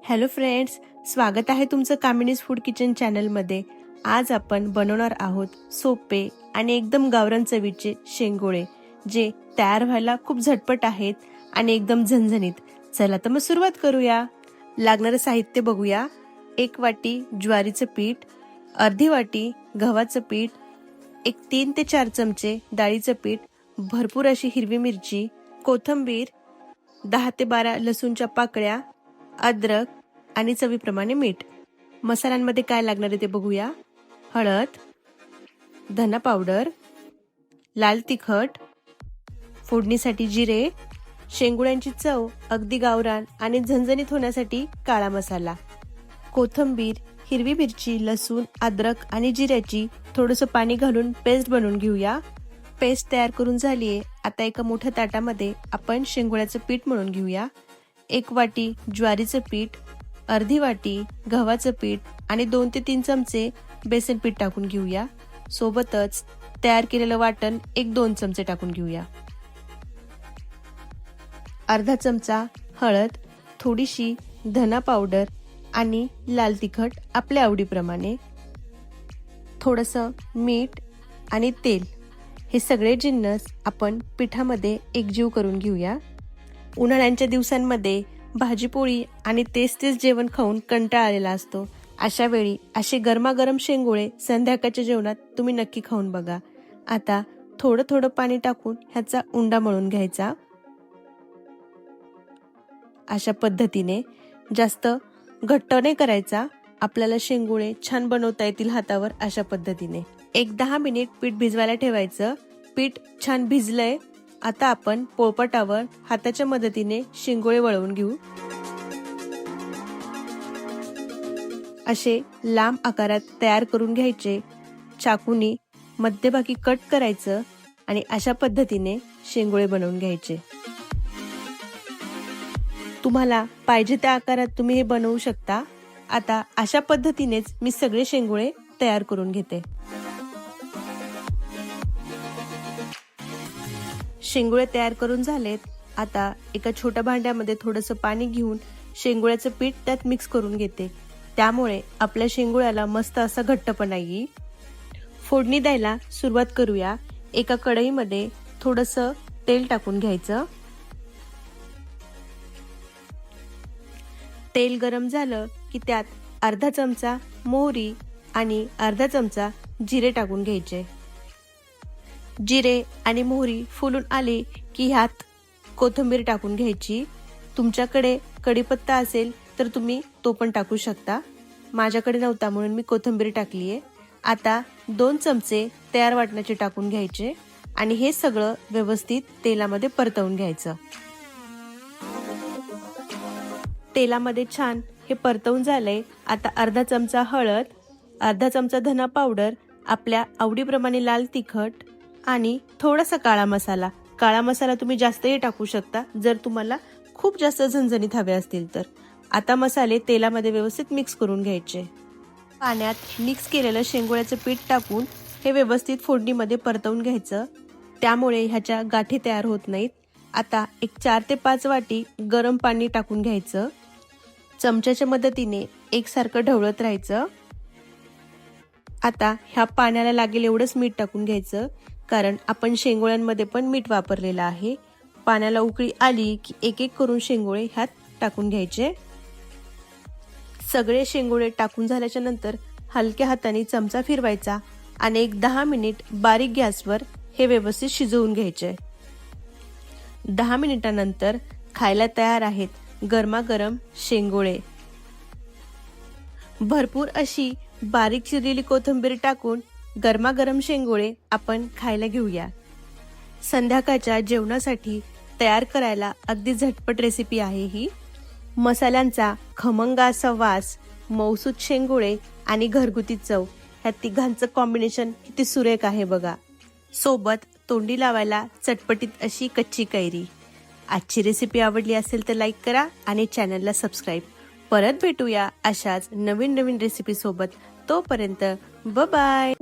Hello friends, स्वागत आहे तुमचं कामिनीज फूड किचन चॅनलमध्ये। आज आपण बनवणार आहोत सोपे आणि एकदम गावरान चवीचे शेंगोळे, जे तयार व्हायला खूप झटपट आहेत आणि एकदम झणझणीत। चला तर मग सुरुवात करूया। लागणारे साहित्य बघूया। 1 वाटी ज्वारीचं पीठ, अर्धी वाटी गव्हाचं पीठ, 3 ते 4 चमचे डाळीचं पीठ, भरपूर अशी हिरवी मिरची, कोथिंबीर, 10 ते 12 लसूणच्या पाकळ्या, अद्रक आणि चवीप्रमाणे मीठ। मसाल्यांमध्ये काय लागणार आहे ते बघूया। हळद, धना पावडर, लाल तिखट, फोडणीसाठी जिरे, शेंगुळ्यांची चव अगदी गावरान आणि झणझणीत होण्यासाठी काळा मसाला, कोथिंबीर, हिरवी मिरची, लसूण, अद्रक आणि जिऱ्याची थोडंसं पाणी घालून पेस्ट बनवून घेऊया। पेस्ट तयार करून झालीये। आता एका मोठ्या ताटामध्ये आपण शेंगुळ्याचं पीठ मळून घेऊया। 1 वाटी ज्वारीचं पीठ, अर्धी वाटी गव्हाचं पीठ आणि 2 ते 3 चमचे बेसन पीठ टाकून घेऊया। सोबतच तयार केलेलं वाटण 1-2 चमचे टाकून घेऊया। अर्धा चमचा हळद, थोडीशी धना पावडर आणि लाल तिखट आपल्या आवडीप्रमाणे, थोडंसं मीठ आणि तेल, हे सगळे जिन्नस आपण पिठामध्ये एकजीव करून घेऊया। उन्हाळ्याच्या दिवसांमध्ये भाजीपोळी आणि तेच जेवण खाऊन कंटाळा आलेला असतो। अशा वेळी असे गरमागरम शेंगोळे संध्याकाळच्या जेवणात तुम्ही नक्की खाऊन बघा। आता थोडं थोडं पाणी टाकून ह्याचा उंडा मळून घ्यायचा। अशा पद्धतीने जास्त घट्ट नाही करायचा, आपल्याला शेंगोळे छान बनवता येतील हातावर। अशा पद्धतीने 10 मिनिट पीठ भिजवायला ठेवायचं। पीठ छान भिजलंय। आता आपण पोळपाटावर हाताच्या मदतीने शेंगोळे वळवून घेऊ। असे लांब आकारात तयार करून घ्यायचे। चाकूनी मध्यभागी कट करायचं आणि अशा पद्धतीने शेंगोळे बनवून घ्यायचे। तुम्हाला पाहिजे त्या आकारात तुम्ही हे बनवू शकता। आता अशा पद्धतीनेच मी सगळे शेंगोळे तयार करून घेते। शेंगोळे तयार करून झालेत। आता एका छोट्या भांड्यामध्ये थोडंसं पाणी घेऊन शेंगोळ्याचं पीठ त्यात मिक्स करून घेते। त्यामुळे आपल्या शेंगोळ्याला मस्त असा घट्टपणा येईल। फोडणी द्यायला सुरुवात करूया। एका कढईमध्ये थोडंसं तेल टाकून घ्यायचं। तेल गरम झालं की त्यात अर्धा चमचा मोहरी आणि अर्धा चमचा जिरे टाकून घ्यायचे। जिरे आणि मोहरी फुलून आली की ह्यात कोथिंबीर टाकून घ्यायची। तुमच्याकडे कढीपत्ता असेल तर तुम्ही तो पण टाकू शकता। माझ्याकडे नव्हता म्हणून मी कोथिंबीर टाकलीये। आता 2 चमचे तयार वाटणाचे टाकून घ्यायचे आणि हे सगळं व्यवस्थित तेलामध्ये परतवून घ्यायचं। तेलामध्ये छान हे परतवून झालंय। आता अर्धा चमचा हळद, अर्धा चमचा धना पावडर, आपल्या आवडीप्रमाणे लाल तिखट आणि थोडासा काळा मसाला। काळा मसाला तुम्ही जास्तही टाकू शकता जर तुम्हाला खूप जास्त झणझणीत हवे असतील तर। आता मसाले तेलामध्ये व्यवस्थित मिक्स करून घ्यायचे। पाण्यात मिक्स केलेलं शेंगोळ्याचं पीठ टाकून हे व्यवस्थित फोडणीमध्ये परतवून घ्यायचं। त्यामुळे ह्याच्या गाठी तयार होत नाहीत। आता 4 ते 5 वाटी गरम पाणी टाकून घ्यायचं। चमच्याच्या मदतीने एकसारखं ढवळत राहायचं। आता ह्या पाण्याला लागेल एवढंच मीठ टाकून घ्यायचं, कारण आपण शेंगोळ्यांमध्ये पण मीठ वापरलेलं आहे। पाण्याला उकळी आली की एक करून शेंगोळे ह्यात टाकून घ्यायचे। सगळे शेंगोळे टाकून झाल्याच्या नंतर हलक्या हाताने चमचा फिरवायचा आणि 10 मिनिट बारीक गॅसवर हे व्यवस्थित शिजवून घ्यायचे। 10 मिनिटांनंतर खायला तयार आहेत गरमागरम शेंगोळे। भरपूर अशी बारीक चिरलेली कोथिंबीर टाकून गरमागरम शेंगोळे आपण खायला घेऊया। संध्याकाळच्या जेवणासाठी तयार करायला अगदी झटपट रेसिपी आहे ही। मसाल्यांचा खमंग असा वास, मऊसूत शेंगोळे आणि घरगुती चव, ह्या तिघांचं कॉम्बिनेशन किती सुरेख आहे बघा। सोबत तोंडी लावायला चटपटीत अशी कच्ची कैरी। आजची रेसिपी आवडली असेल तर लाईक करा आणि चॅनलला सबस्क्राईब। परत भेटूया अशाच नवीन रेसिपी सोबत। तोपर्यंत बाय बाय।